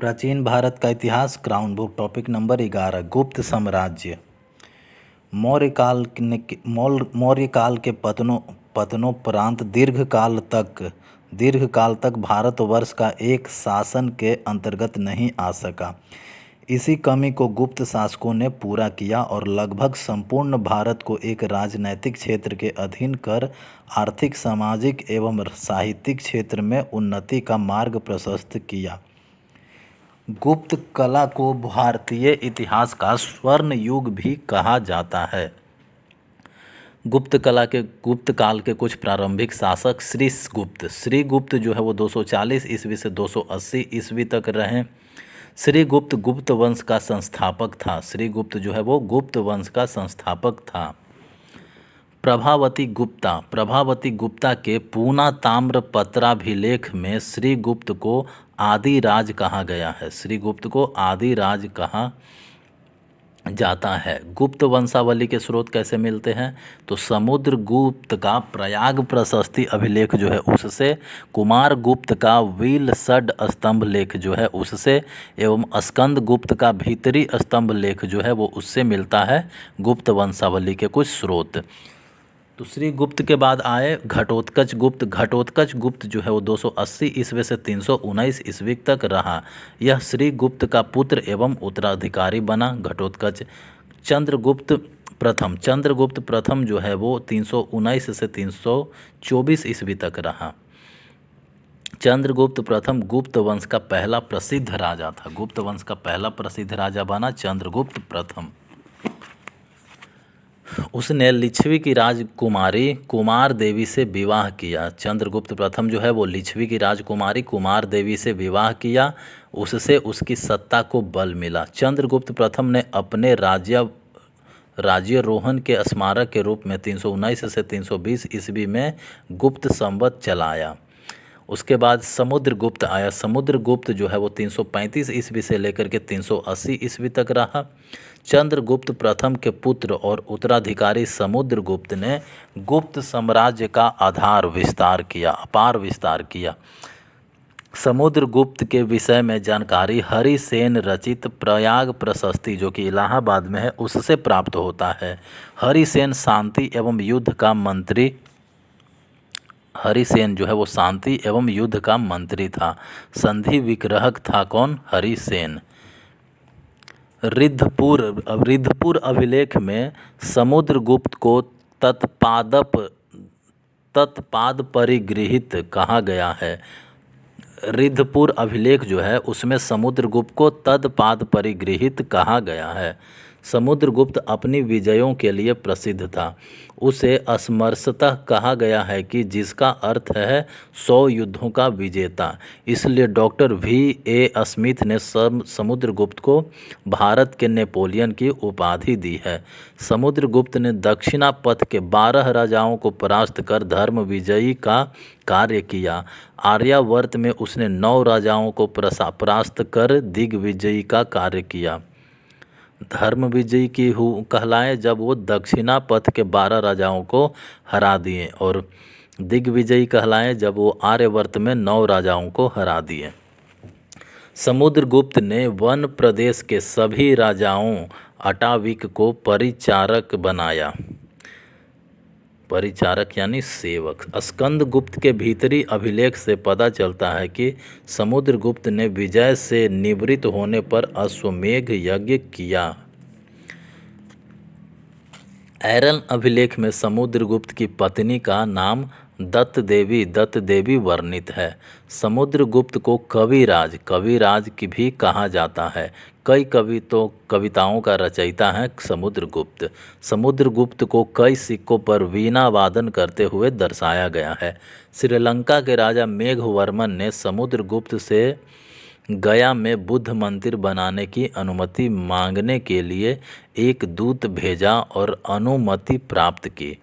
प्राचीन भारत का इतिहास, क्राउन बुक, टॉपिक नंबर 11, गुप्त साम्राज्य। मौर्य काल के पतनोपरांत दीर्घकाल तक भारतवर्ष का एक शासन के अंतर्गत नहीं आ सका। इसी कमी को गुप्त शासकों ने पूरा किया और लगभग संपूर्ण भारत को एक राजनैतिक क्षेत्र के अधीन कर आर्थिक, सामाजिक एवं साहित्यिक क्षेत्र में उन्नति का मार्ग प्रशस्त किया। गुप्त कला को भारतीय इतिहास का स्वर्ण युग भी कहा जाता है। गुप्त काल के कुछ प्रारंभिक शासक श्रीगुप्त जो है वो 240 ईस्वी से 280 ईस्वी तक रहे। श्रीगुप्त गुप्त वंश का संस्थापक था। श्रीगुप्त जो है वो गुप्त वंश का संस्थापक था। प्रभावती गुप्ता के पूना ताम्रपत्राभिलेख में श्रीगुप्त को आदि राज कहा गया है। श्रीगुप्त को आदि राज कहा जाता है। गुप्त वंशावली के स्रोत कैसे मिलते हैं? तो समुद्रगुप्त का प्रयाग प्रशस्ति अभिलेख जो है उससे, कुमार गुप्त का वीलसड स्तंभ लेख जो है उससे, एवं स्कंद गुप्त का भीतरी स्तंभ लेख जो है वो उससे मिलता है गुप्त वंशावली के कुछ स्रोत। तो श्रीगुप्त के बाद आए घटोत्कच गुप्त जो है वो 280 ईस्वी से 319 ईस्वी तक रहा। यह श्रीगुप्त का पुत्र एवं उत्तराधिकारी बना। घटोत्कच चंद्रगुप्त प्रथम जो है वो 319 से 324 ईस्वी तक रहा। चंद्रगुप्त प्रथम गुप्त वंश का पहला प्रसिद्ध राजा था। गुप्त वंश का पहला प्रसिद्ध राजा बना चंद्रगुप्त प्रथम। उसने लिच्छवी की राजकुमारी कुमार देवी से विवाह किया। चंद्रगुप्त प्रथम जो है वो लिच्छवी की राजकुमारी कुमार देवी से विवाह किया। उससे उसकी सत्ता को बल मिला। चंद्रगुप्त प्रथम ने अपने राज्यारोहण के स्मारक के रूप में 319 से 320 ईस्वी में गुप्त संवत चलाया। उसके बाद समुद्रगुप्त आया। समुद्रगुप्त जो है वो 335 ईस्वी से लेकर के 380 ईस्वी तक रहा। चंद्रगुप्त प्रथम के पुत्र और उत्तराधिकारी समुद्रगुप्त ने गुप्त साम्राज्य का अपार विस्तार किया। समुद्रगुप्त के विषय में जानकारी हरिसेन रचित प्रयाग प्रशस्ति जो कि इलाहाबाद में है उससे प्राप्त होता है। हरिसेन जो है वो शांति एवं युद्ध का मंत्री था। संधि विग्रहक था कौन? हरिसेन। रिद्धपुर अभिलेख में समुद्रगुप्त को तत्पाद परिगृहित कहा गया है। रिद्धपुर अभिलेख जो है उसमें समुद्रगुप्त को तत्पाद परिगृहित कहा गया है। समुद्रगुप्त अपनी विजयों के लिए प्रसिद्ध था। उसे असमरसतः कहा गया है कि जिसका अर्थ है 100 युद्धों का विजेता। इसलिए डॉक्टर V.A. स्मिथ ने समुद्रगुप्त को भारत के नेपोलियन की उपाधि दी है। समुद्रगुप्त ने दक्षिणापथ के 12 राजाओं को परास्त कर धर्म विजयी का कार्य किया। आर्यावर्त में उसने 9 राजाओं को परास्त कर दिग्विजयी का कार्य किया। धर्म विजयी की कहलाए जब वो दक्षिणापथ के 12 राजाओं को हरा दिए, और दिग्विजयी कहलाए जब वो आर्यावर्त में 9 राजाओं को हरा दिए। समुद्रगुप्त ने वन प्रदेश के सभी राजाओं अटाविक को परिचारक बनाया। परिचारक यानी सेवक। स्कंदगुप्त के भीतरी अभिलेख से पता चलता है कि समुद्रगुप्त ने विजय से निवृत्त होने पर अश्वमेध यज्ञ किया। ऐरन अभिलेख में समुद्रगुप्त की पत्नी का नाम दत्त देवी वर्णित है। समुद्रगुप्त को कविराज की भी कहा जाता है। कई कविताओं का रचयिता है समुद्रगुप्त। समुद्रगुप्त को कई सिक्कों पर वीणा वादन करते हुए दर्शाया गया है। श्रीलंका के राजा मेघवर्मन ने समुद्रगुप्त से गया में बुद्ध मंदिर बनाने की अनुमति मांगने के लिए एक दूत भेजा और अनुमति प्राप्त की।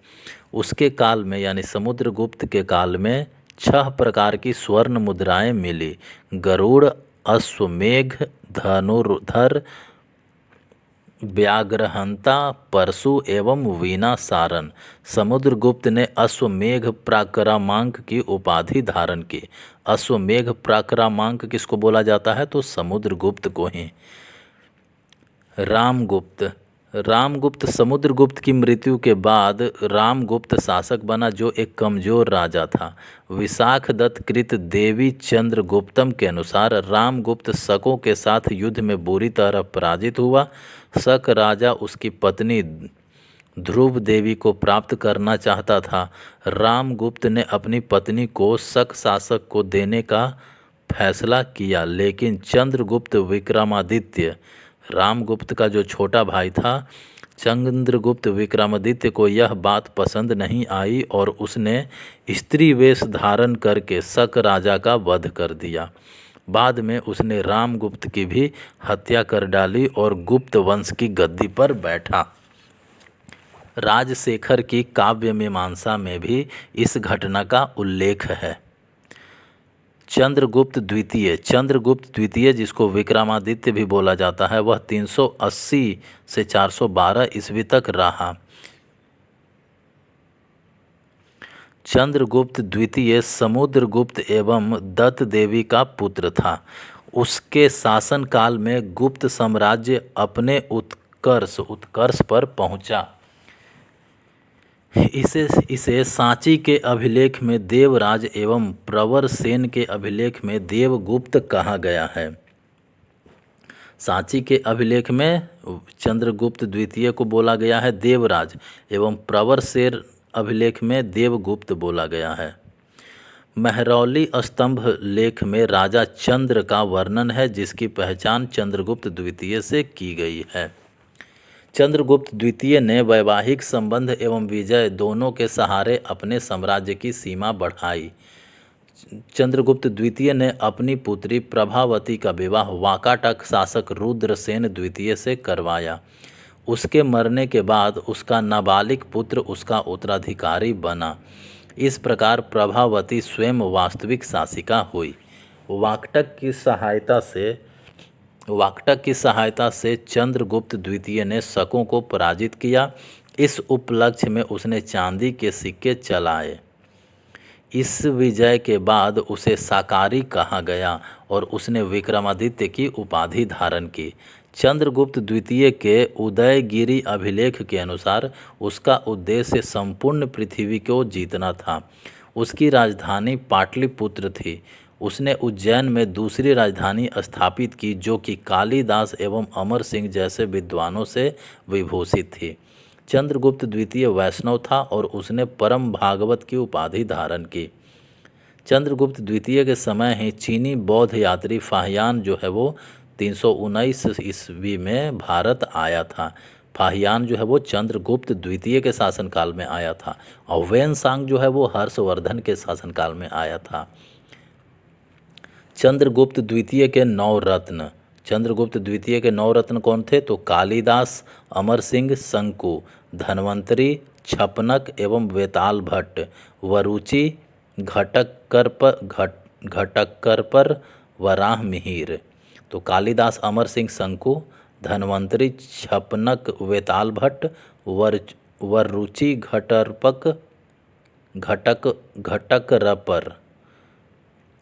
उसके काल में यानी समुद्रगुप्त के काल में 6 प्रकार की स्वर्ण मुद्राएं मिली। गरुड़, अश्वमेघ, धनुर्धर, व्याघ्रहंता परशु एवं वीना सारन। समुद्रगुप्त ने अश्वमेघ प्राक्रामांक की उपाधि धारण की। अश्वमेघ प्राक्रामांक किसको बोला जाता है? तो समुद्रगुप्त को ही। रामगुप्त। रामगुप्त समुद्रगुप्त की मृत्यु के बाद रामगुप्त शासक बना, जो एक कमजोर राजा था। विशाखदत्त कृत देवी चंद्रगुप्तम के अनुसार रामगुप्त शकों के साथ युद्ध में बुरी तरह पराजित हुआ। शक राजा उसकी पत्नी ध्रुव देवी को प्राप्त करना चाहता था। रामगुप्त ने अपनी पत्नी को शक शासक को देने का फैसला किया, लेकिन चंद्रगुप्त विक्रमादित्य, रामगुप्त का जो छोटा भाई था, चंद्रगुप्त विक्रमादित्य को यह बात पसंद नहीं आई और उसने स्त्री वेश धारण करके शक राजा का वध कर दिया। बाद में उसने रामगुप्त की भी हत्या कर डाली और गुप्त वंश की गद्दी पर बैठा। राजशेखर की काव्य मीमांसा में भी इस घटना का उल्लेख है। चंद्रगुप्त द्वितीय जिसको विक्रमादित्य भी बोला जाता है, वह 380 से 412 ईस्वी तक रहा। चंद्रगुप्त द्वितीय समुद्रगुप्त एवं दत्त देवी का पुत्र था। उसके शासनकाल में गुप्त साम्राज्य अपने उत्कर्ष पर पहुंचा। इसे सांची के अभिलेख में देवराज एवं प्रवरसेन के अभिलेख में देवगुप्त कहा गया है। सांची के अभिलेख में चंद्रगुप्त द्वितीय को बोला गया है देवराज, एवं प्रवरसेन अभिलेख में देवगुप्त बोला गया है। महरौली स्तंभ लेख में राजा चंद्र का वर्णन है, जिसकी पहचान चंद्रगुप्त द्वितीय से की गई है। चंद्रगुप्त द्वितीय ने वैवाहिक संबंध एवं विजय दोनों के सहारे अपने साम्राज्य की सीमा बढ़ाई। चंद्रगुप्त द्वितीय ने अपनी पुत्री प्रभावती का विवाह वाकाटक शासक रुद्रसेन द्वितीय से करवाया। उसके मरने के बाद उसका नाबालिग पुत्र उसका उत्तराधिकारी बना। इस प्रकार प्रभावती स्वयं वास्तविक शासिका हुई। वाकटक की सहायता से चंद्रगुप्त द्वितीय ने शकों को पराजित किया। इस उपलक्ष्य में उसने चांदी के सिक्के चलाए। इस विजय के बाद उसे साकारी कहा गया और उसने विक्रमादित्य की उपाधि धारण की। चंद्रगुप्त द्वितीय के उदयगिरी अभिलेख के अनुसार उसका उद्देश्य संपूर्ण पृथ्वी को जीतना था। उसकी राजधानी पाटलिपुत्र थी। उसने उज्जैन में दूसरी राजधानी स्थापित की, जो कि कालिदास एवं अमर सिंह जैसे विद्वानों से विभूषित थी। चंद्रगुप्त द्वितीय वैष्णव था और उसने परम भागवत की उपाधि धारण की। चंद्रगुप्त द्वितीय के समय ही चीनी बौद्ध यात्री फाहियान जो है वो 319 ईस्वी में भारत आया था। फाहियान जो है वो चंद्रगुप्त द्वितीय के शासनकाल में आया था और वेनसांग जो है वो हर्षवर्धन के शासनकाल में आया था। चंद्रगुप्त द्वितीय के 9 रत्न। चंद्रगुप्त द्वितीय के 9 रत्न कौन थे? तो कालिदास, अमर सिंह, शंकु, धन्वंतरी, छपनक एवं वेताल भट्ट, वरुचि, घटक्करपर, वराह मिहिर। तो कालिदास, अमर सिंह, शंकु, धन्वंतरी, छपनक, वेताल भट्ट, वरुचि, घटक्करपर,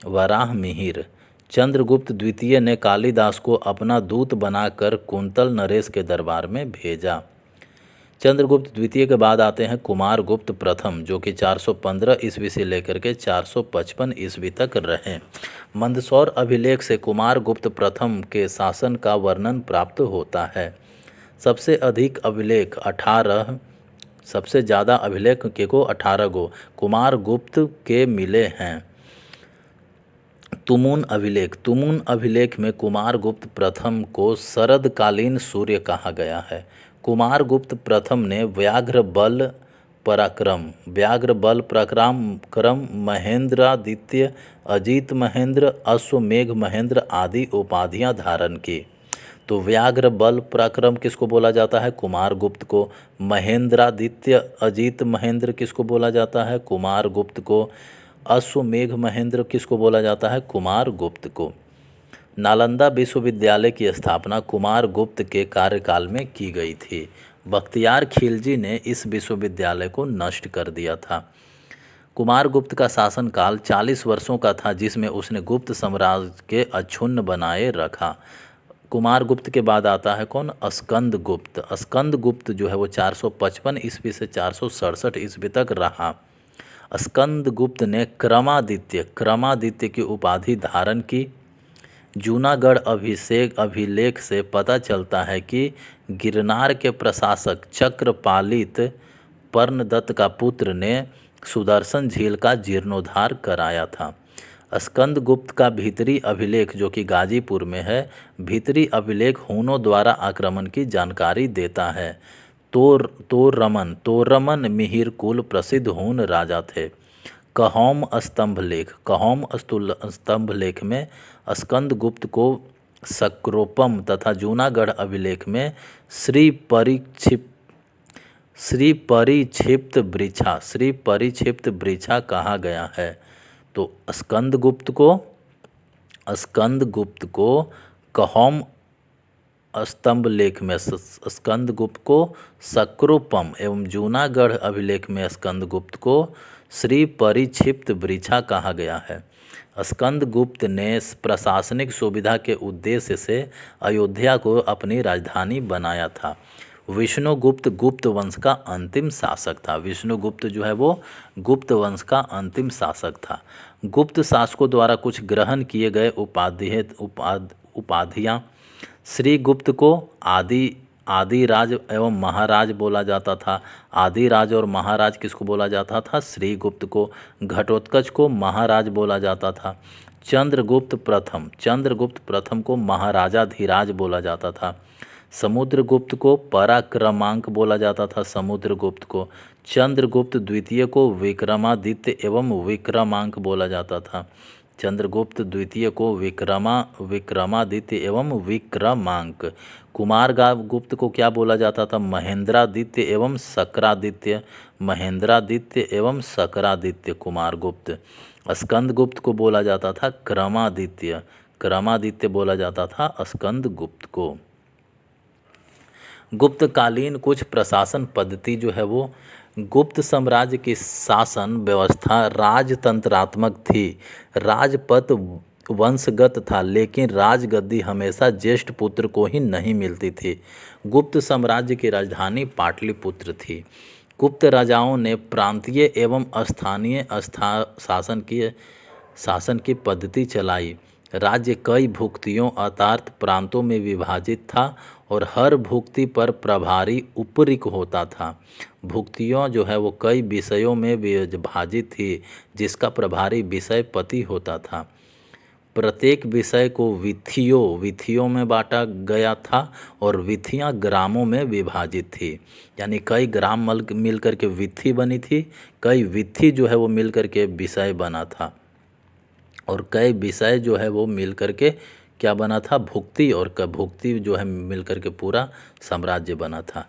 वराह मिहिर। चंद्रगुप्त द्वितीय ने कालिदास को अपना दूत बनाकर कुंतल नरेश के दरबार में भेजा। चंद्रगुप्त द्वितीय के बाद आते हैं कुमारगुप्त प्रथम, जो कि 415 ईस्वी से लेकर के 455 ईस्वी तक रहे। मंदसौर अभिलेख से कुमारगुप्त प्रथम के शासन का वर्णन प्राप्त होता है। सबसे ज़्यादा अभिलेख के को 18 गो कुमारगुप्त के मिले हैं। तुमुन अभिलेख में कुमारगुप्त प्रथम को शरदकालीन सूर्य कहा गया है। कुमारगुप्त प्रथम ने व्याघ्र बल पराक्रम महेंद्रादित्य, अजीत महेंद्र, अश्वमेघ महेंद्र आदि उपाधियां धारण की। तो व्याघ्र बल पराक्रम किसको बोला जाता है? कुमारगुप्त को। महेंद्रादित्य, अजीत महेंद्र किसको बोला जाता है? कुमारगुप्त को। अश्वमेघ महेंद्र किसको बोला जाता है? कुमारगुप्त को। नालंदा विश्वविद्यालय की स्थापना कुमार गुप्त के कार्यकाल में की गई थी। बख्तियार खिलजी ने इस विश्वविद्यालय को नष्ट कर दिया था। कुमार गुप्त का शासनकाल 40 वर्षों का था, जिसमें उसने गुप्त साम्राज्य के अक्षुण्ण बनाए रखा। कुमार गुप्त के बाद आता है कौन? स्कंद गुप्त। स्कंद गुप्त जो है वो 455 ईस्वी से 467 ईस्वी तक रहा। स्कंद गुप्त ने क्रमादित्य की उपाधि धारण की। जूनागढ़ अभिलेख से पता चलता है कि गिरनार के प्रशासक चक्रपालित पर्णदत्त का पुत्र ने सुदर्शन झील का जीर्णोद्धार कराया था। स्कंदगुप्त का भीतरी अभिलेख, जो कि गाजीपुर में है, भीतरी अभिलेख हूनों द्वारा आक्रमण की जानकारी देता है। तोरमन मिहिर कुल प्रसिद्ध हून राजा थे। कहोम स्तंभ लेख में स्कंदगुप्त को सक्रोपम तथा जूनागढ़ अभिलेख में श्री परिक्षिप्त वृछा कहा गया है। तो स्कंदगुप्त को कहोम स्तंभ लेख में स्कंदगुप्त को सक्रोपम एवं जूनागढ़ अभिलेख में स्कंदगुप्त को श्री परिक्षिप्त वृछा कहा गया है। स्कंदगुप्त ने प्रशासनिक सुविधा के उद्देश्य से अयोध्या को अपनी राजधानी बनाया था। विष्णुगुप्त गुप्त वंश का अंतिम शासक था। विष्णुगुप्त जो है वो गुप्त वंश का अंतिम शासक था। गुप्त शासकों द्वारा कुछ ग्रहण किए गए उपाधियाँ। श्रीगुप्त को आदिराज एवं महाराज बोला जाता था। आदिराज और महाराज किसको बोला जाता था? श्रीगुप्त को। घटोत्कच को महाराज बोला जाता था। चंद्रगुप्त प्रथम को महाराजाधिराज बोला जाता था। समुद्रगुप्त को पराक्रमांक बोला जाता था। समुद्रगुप्त को। चंद्रगुप्त द्वितीय को विक्रमादित्य एवं विक्रमांक बोला जाता था। चंद्रगुप्त द्वितीय को विक्रमादित्य एवं विक्रमांक। कुमार गुप्त को क्या बोला जाता था? महेंद्रादित्य एवं शकरादित्य कुमार गुप्त। स्कंदगुप्त को बोला जाता था क्रमादित्य बोला जाता था स्कंदगुप्त को। गुप्तकालीन कुछ प्रशासन पद्धति जो है वो, गुप्त साम्राज्य की शासन व्यवस्था राजतंत्रात्मक थी। राजपद वंशगत था, लेकिन राजगद्दी हमेशा ज्येष्ठ पुत्र को ही नहीं मिलती थी। गुप्त साम्राज्य की राजधानी पाटलिपुत्र थी। गुप्त राजाओं ने प्रांतीय एवं स्थानीय शासन की पद्धति चलाई। राज्य कई भुक्तियों अर्थात प्रांतों में विभाजित था और हर भुक्ति पर प्रभारी उपरिक होता था। भुक्तियों जो है वो कई विषयों में विभाजित थी, जिसका प्रभारी विषयपति होता था। प्रत्येक विषय को विथियों में बांटा गया था और विथियां ग्रामों में विभाजित थी। यानी कई ग्राम मिलकर के विथि बनी थी, कई विथि जो है वो मिलकर के विषय बना था, और कई विषय जो है वो मिलकर के क्या बना था? भुक्ति, और भुक्ति जो है मिलकर के पूरा साम्राज्य बना था।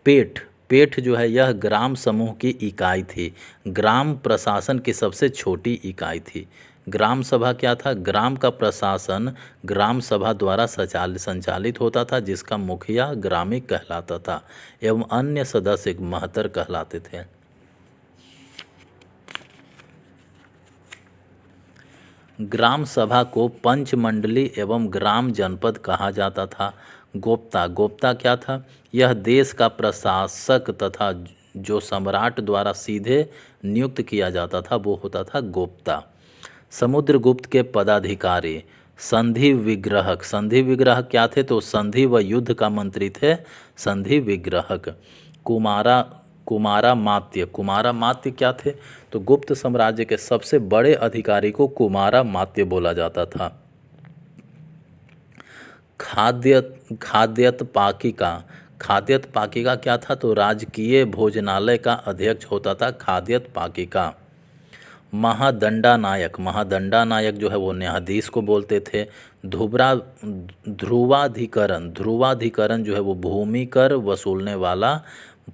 पेठ जो है यह ग्राम समूह की इकाई थी। ग्राम प्रशासन की सबसे छोटी इकाई थी। ग्राम सभा क्या था? ग्राम का प्रशासन ग्राम सभा द्वारा संचालित होता था, जिसका मुखिया ग्रामीण कहलाता था एवं अन्य सदस्य महतर कहलाते थे। ग्राम सभा को पंचमंडली एवं ग्राम जनपद कहा जाता था। गोप्ता क्या था? यह देश का प्रशासक तथा जो सम्राट द्वारा सीधे नियुक्त किया जाता था वो होता था गोप्ता। समुद्रगुप्त के पदाधिकारी। संधि विग्रहक क्या थे? तो संधि व युद्ध का मंत्री थे संधि विग्रहक। कुमारा मात्य क्या थे? तो गुप्त साम्राज्य के सबसे बड़े अधिकारी को कुमारा मात्य बोला जाता था। खाद्यत पाकिका क्या था? तो राजकीय भोजनालय का अध्यक्ष होता था खाद्यत पाकिका। महादंडानायक जो है वो न्यायाधीश को बोलते थे। ध्रुवाधिकरण जो है वो भूमि कर वसूलने वाला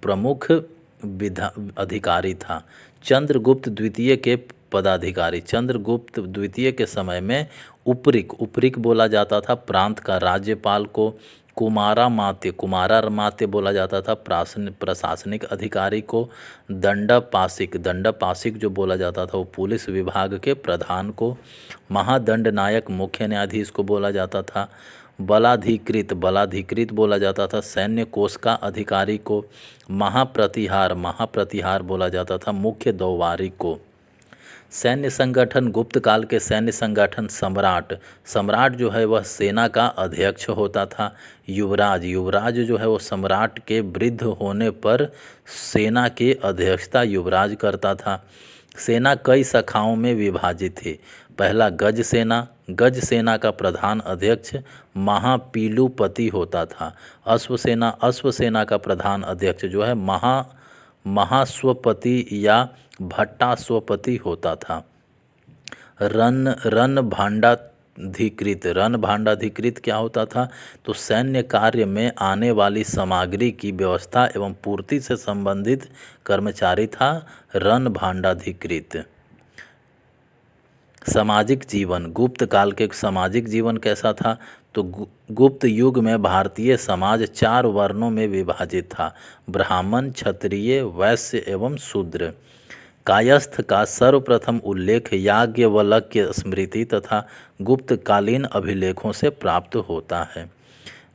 प्रमुख अधिकारी था। चंद्रगुप्त द्वितीय के पदाधिकारी। चंद्रगुप्त द्वितीय के समय में उपरिक उपरिक बोला जाता था प्रांत का राज्यपाल को। कुमारा मात्य बोला जाता था प्रशासनिक अधिकारी को। दंडपासिक जो बोला जाता था वो पुलिस विभाग के प्रधान को। महादंड नायक मुख्य न्यायाधीश को बोला जाता था। बलाधिकृत बोला जाता था सैन्य कोष का अधिकारी को। महाप्रतिहार बोला जाता था मुख्य दौवारी को। सैन्य संगठन गुप्त काल के सैन्य संगठन सम्राट जो है वह सेना का अध्यक्ष होता था। युवराज जो है वो सम्राट के वृद्ध होने पर सेना की अध्यक्षता युवराज करता था। सेना कई शाखाओं में विभाजित थी। पहला गज सेना का प्रधान अध्यक्ष महापीलुपति होता था। अश्व सेना का प्रधान अध्यक्ष जो है महाश्वपति या भट्टाश्वपति होता था। रणभाण्डाधिकृत क्या होता था? तो सैन्य कार्य में आने वाली सामग्री की व्यवस्था एवं पूर्ति से संबंधित कर्मचारी था रणभाण्डाधिकृत। सामाजिक जीवन गुप्त काल के सामाजिक जीवन कैसा था? तो गुप्त युग में भारतीय समाज 4 वर्णों में विभाजित था। ब्राह्मण, क्षत्रिय, वैश्य एवं शूद्र। कायस्थ का सर्वप्रथम उल्लेख याज्ञवल्क्य स्मृति तथा गुप्तकालीन अभिलेखों से प्राप्त होता है।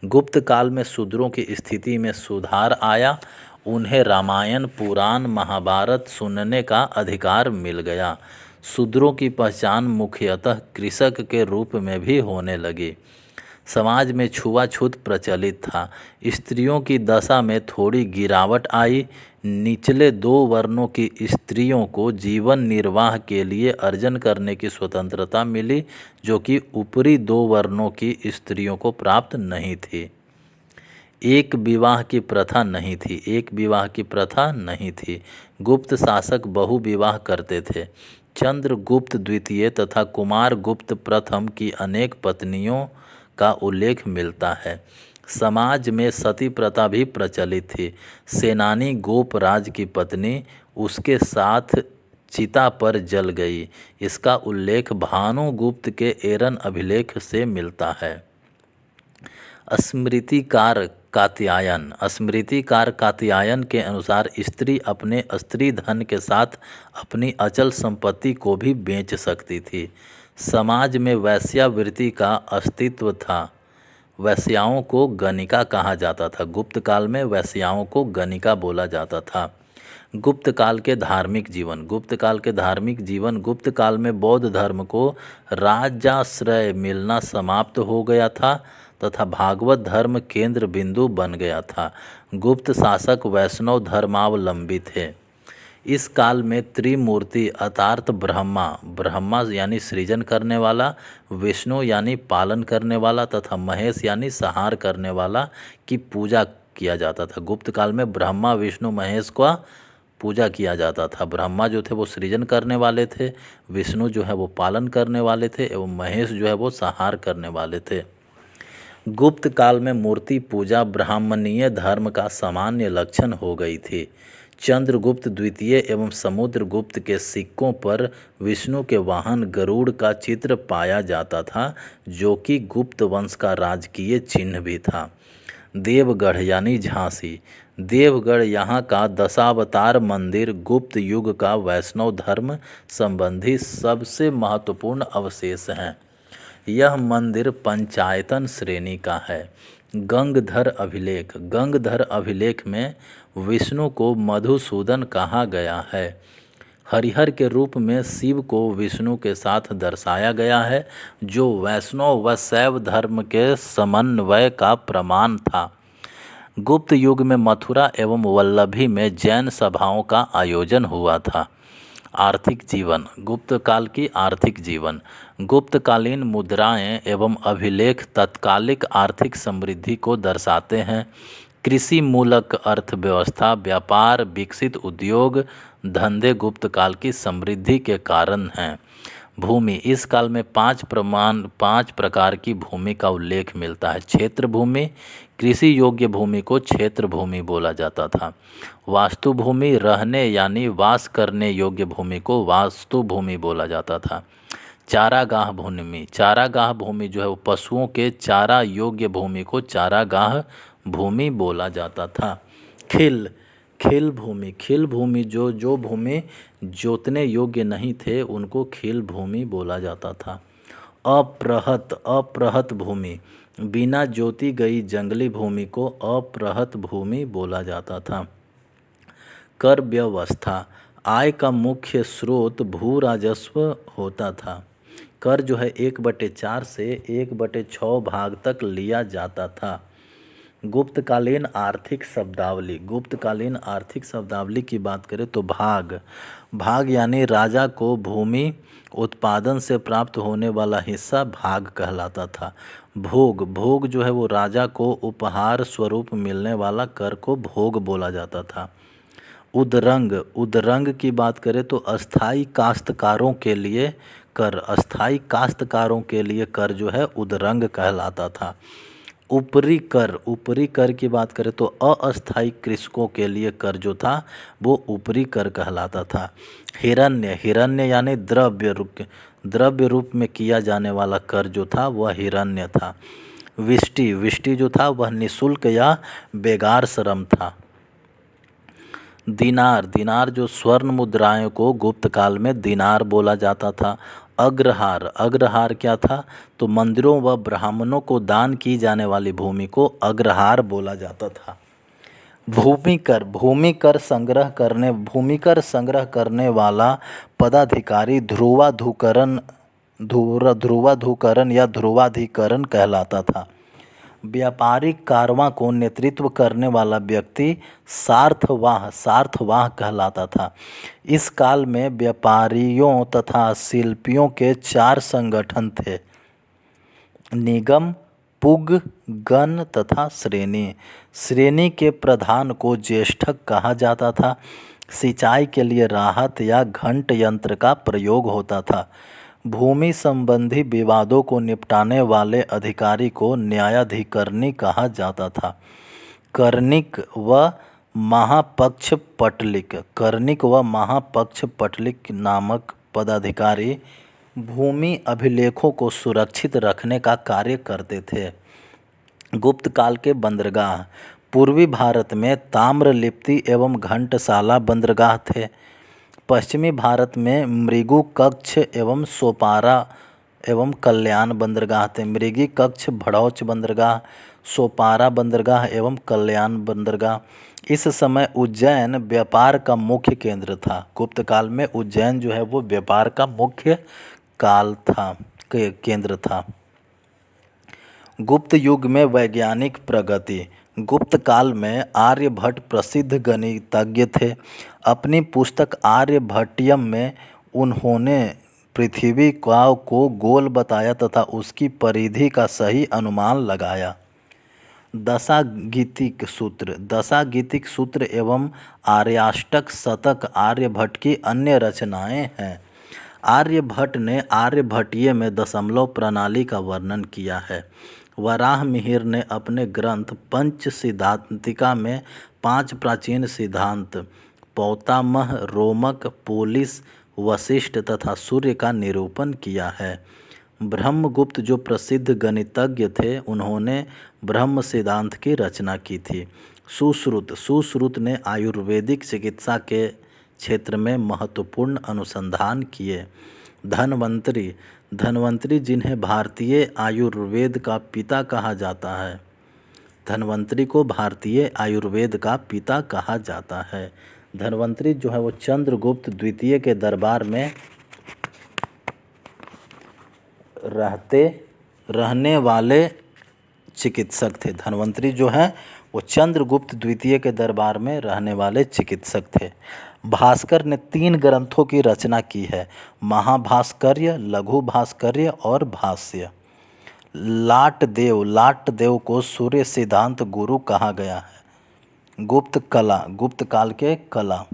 गुप्त काल में शूद्रों की स्थिति में सुधार आया। उन्हें रामायण, पुराण, महाभारत सुनने का अधिकार मिल गया। शूद्रों की पहचान मुख्यतः कृषक के रूप में भी होने लगी। समाज में छुआछूत प्रचलित था। स्त्रियों की दशा में थोड़ी गिरावट आई। निचले 2 वर्णों की स्त्रियों को जीवन निर्वाह के लिए अर्जन करने की स्वतंत्रता मिली, जो कि ऊपरी 2 वर्णों की स्त्रियों को प्राप्त नहीं थी। एक विवाह की प्रथा नहीं थी। गुप्त शासक बहु विवाह करते थे। चंद्रगुप्त द्वितीय तथा कुमारगुप्त प्रथम की अनेक पत्नियों का उल्लेख मिलता है। समाज में सती प्रथा भी प्रचलित थी। सेनानी गोपराज की पत्नी उसके साथ चिता पर जल गई। इसका उल्लेख भानुगुप्त के एरन अभिलेख से मिलता है। स्मृतिकार कात्यायन के अनुसार स्त्री अपने स्त्री धन के साथ अपनी अचल संपत्ति को भी बेच सकती थी। समाज में वेश्यावृत्ति का अस्तित्व था। वेश्याओं को गणिका कहा जाता था। गुप्त काल में वेश्याओं को गणिका बोला जाता था। गुप्त काल के धार्मिक जीवन गुप्त काल में बौद्ध धर्म को राजाश्रय मिलना समाप्त हो गया था तथा भागवत धर्म केंद्र बिंदु बन गया था। गुप्त शासक वैष्णव धर्मावलंबी थे। इस काल में त्रिमूर्ति अर्थात ब्रह्मा यानी सृजन करने वाला, विष्णु यानी पालन करने वाला तथा महेश यानी संहार करने वाला की पूजा किया जाता था। गुप्त काल में ब्रह्मा, विष्णु, महेश का पूजा किया जाता था। ब्रह्मा जो थे वो सृजन करने वाले थे, विष्णु जो है वो पालन करने वाले थे एवं महेश जो है वो संहार करने वाले थे। गुप्त काल में मूर्ति पूजा ब्राह्मणीय धर्म का सामान्य लक्षण हो गई थी। चंद्रगुप्त द्वितीय एवं समुद्रगुप्त के सिक्कों पर विष्णु के वाहन गरुड़ का चित्र पाया जाता था, जो कि गुप्त वंश का राजकीय चिन्ह भी था। देवगढ़ यानी झांसी यहाँ का दशावतार मंदिर गुप्त युग का वैष्णव धर्म संबंधी सबसे महत्वपूर्ण अवशेष हैं। यह मंदिर पंचायतन श्रेणी का है। गंगधर अभिलेख में विष्णु को मधुसूदन कहा गया है। हरिहर के रूप में शिव को विष्णु के साथ दर्शाया गया है, जो वैष्णव व शैव धर्म के समन्वय का प्रमाण था। गुप्त युग में मथुरा एवं वल्लभी में जैन सभाओं का आयोजन हुआ था। आर्थिक जीवन गुप्तकालीन मुद्राएं एवं अभिलेख तत्कालिक आर्थिक समृद्धि को दर्शाते हैं। कृषि मूलक अर्थव्यवस्था, व्यापार, विकसित उद्योग धंधे गुप्त काल की समृद्धि के कारण हैं। भूमि इस काल में 5 प्रकार की भूमि का उल्लेख मिलता है। क्षेत्र भूमि, कृषि योग्य भूमि को क्षेत्र भूमि बोला जाता था। वास्तु भूमि, रहने यानी वास करने योग्य भूमि को वास्तु भूमि बोला जाता था। चारागाह भूमि, चारागाह भूमि जो है वो पशुओं के चारा योग्य भूमि को चारागाह भूमि बोला जाता था। खिल, खिल भूमि, खिल भूमि जो जो भूमि जोतने योग्य नहीं थे उनको खिल भूमि बोला जाता था। अप्रहत, अप्रहत भूमि, बिना जोती गई जंगली भूमि को अप्रहत भूमि बोला जाता था। कर व्यवस्था, आय का मुख्य स्रोत भू राजस्व होता था। कर जो है 1/4 से 1/6 भाग तक लिया जाता था। गुप्तकालीन आर्थिक शब्दावली, गुप्तकालीन आर्थिक शब्दावली की बात करें तो भाग, भाग यानी राजा को भूमि उत्पादन से प्राप्त होने वाला हिस्सा भाग कहलाता था। भोग, भोग जो है वो राजा को उपहार स्वरूप मिलने वाला कर को भोग बोला जाता था। उदरंग, उदरंग की बात करें तो अस्थाई काश्तकारों के लिए कर, अस्थाई काश्तकारों के लिए कर जो है उदरंग कहलाता था। ऊपरी कर, ऊपरी कर की बात करें तो अस्थाई कृषकों के लिए कर जो था वो ऊपरी कर कहलाता था। हिरण्य, हिरण्य यानी द्रव्य रूप में किया जाने वाला कर जो था वह हिरण्य था। विष्टि, विष्टि जो था वह निःशुल्क या बेगार श्रम था। दिनार, दिनार जो स्वर्ण मुद्राएं को गुप्त काल में दिनार बोला जाता था। अग्रहार, अग्रहार क्या था तो मंदिरों व ब्राह्मणों को दान की जाने वाली भूमि को अग्रहार बोला जाता था। भूमिकर, भूमिकर संग्रह करने वाला पदाधिकारी ध्रुवाधुकरण या ध्रुवाधिकरण कहलाता था। व्यापारिक कारवां को नेतृत्व करने वाला व्यक्ति सार्थवाह, सार्थवाह कहलाता था। इस काल में व्यापारियों तथा शिल्पियों के 4 संगठन थे, निगम, पुग, गण तथा श्रेणी। श्रेणी के प्रधान को ज्येष्ठक कहा जाता था। सिंचाई के लिए राहत या घंट यंत्र का प्रयोग होता था। भूमि संबंधी विवादों को निपटाने वाले अधिकारी को न्यायाधिकरणी कहा जाता था। कर्णिक व महापक्षपटलिक, कर्णिक व महापक्षपटलिक नामक पदाधिकारी भूमि अभिलेखों को सुरक्षित रखने का कार्य करते थे। गुप्त काल के बंदरगाह, पूर्वी भारत में ताम्रलिप्ति एवं घंटसाला बंदरगाह थे। पश्चिमी भारत में मृगु कक्ष एवं सोपारा एवं कल्याण बंदरगाह थे। मृगी कक्ष, भड़ौच बंदरगाह, सोपारा बंदरगाह एवं कल्याण बंदरगाह। इस समय उज्जैन व्यापार का मुख्य केंद्र था। गुप्त काल में उज्जैन जो है वो व्यापार का मुख्य केंद्र था। गुप्त युग में वैज्ञानिक प्रगति, गुप्त काल में आर्यभट्ट प्रसिद्ध गणितज्ञ थे। अपनी पुस्तक आर्यभट्टियम में उन्होंने पृथ्वी को गोल बताया तथा उसकी परिधि का सही अनुमान लगाया। दशागीतिक सूत्र, दशागीतिक सूत्र एवं आर्याष्टक शतक आर्यभट्ट की अन्य रचनाएं हैं। आर्यभट्ट ने आर्यभट्टीय में दशमलव प्रणाली का वर्णन किया है। वराहमिहिर ने अपने ग्रंथ पंच सिद्धांतिका में 5 प्राचीन सिद्धांत पौतामह, रोमक, पोलिस, वशिष्ठ तथा सूर्य का निरूपण किया है। ब्रह्मगुप्त जो प्रसिद्ध गणितज्ञ थे उन्होंने ब्रह्म सिद्धांत की रचना की थी। सुश्रुत, सुश्रुत ने आयुर्वेदिक चिकित्सा के क्षेत्र में महत्वपूर्ण अनुसंधान किए। धन्वंतरी, धन्वंतरी जिन्हें भारतीय आयुर्वेद का पिता कहा जाता है, धन्वंतरी को भारतीय आयुर्वेद का पिता कहा जाता है। धन्वंतरी जो है वो चंद्रगुप्त द्वितीय के दरबार में रहने वाले चिकित्सक थे। धन्वंतरी जो है वो चंद्रगुप्त द्वितीय के दरबार में रहने वाले चिकित्सक थे। भास्कर ने 3 ग्रंथों की रचना की है, महाभास्कर्य, लघु भास्कर्य और भाष्य। लाटदेव, लाटदेव को सूर्य सिद्धांत गुरु कहा गया है। गुप्त कला, गुप्त काल के कला,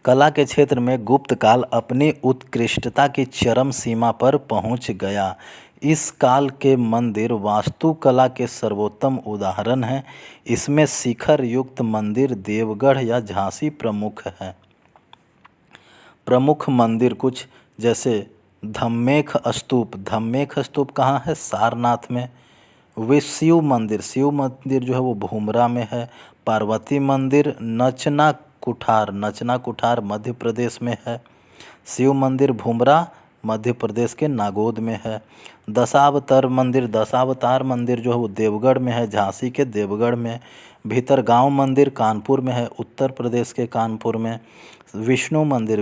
कला के क्षेत्र में गुप्त काल अपनी उत्कृष्टता की चरम सीमा पर पहुंच गया। इस काल के मंदिर वास्तुकला के सर्वोत्तम उदाहरण हैं। इसमें शिखर युक्त मंदिर देवगढ़ या झांसी प्रमुख हैं। प्रमुख मंदिर कुछ जैसे धम्मेख स्तूप कहाँ है? सारनाथ में। शिव मंदिर जो है वो भूमरा में है। पार्वती मंदिर नचना कुठार मध्य प्रदेश में है। शिव मंदिर भूमरा मध्य प्रदेश के नागौद में है। दशावतार मंदिर जो है वो देवगढ़ में है, झांसी के देवगढ़ में। भीतरगांव मंदिर कानपुर में है, उत्तर प्रदेश के कानपुर में। विष्णु मंदिर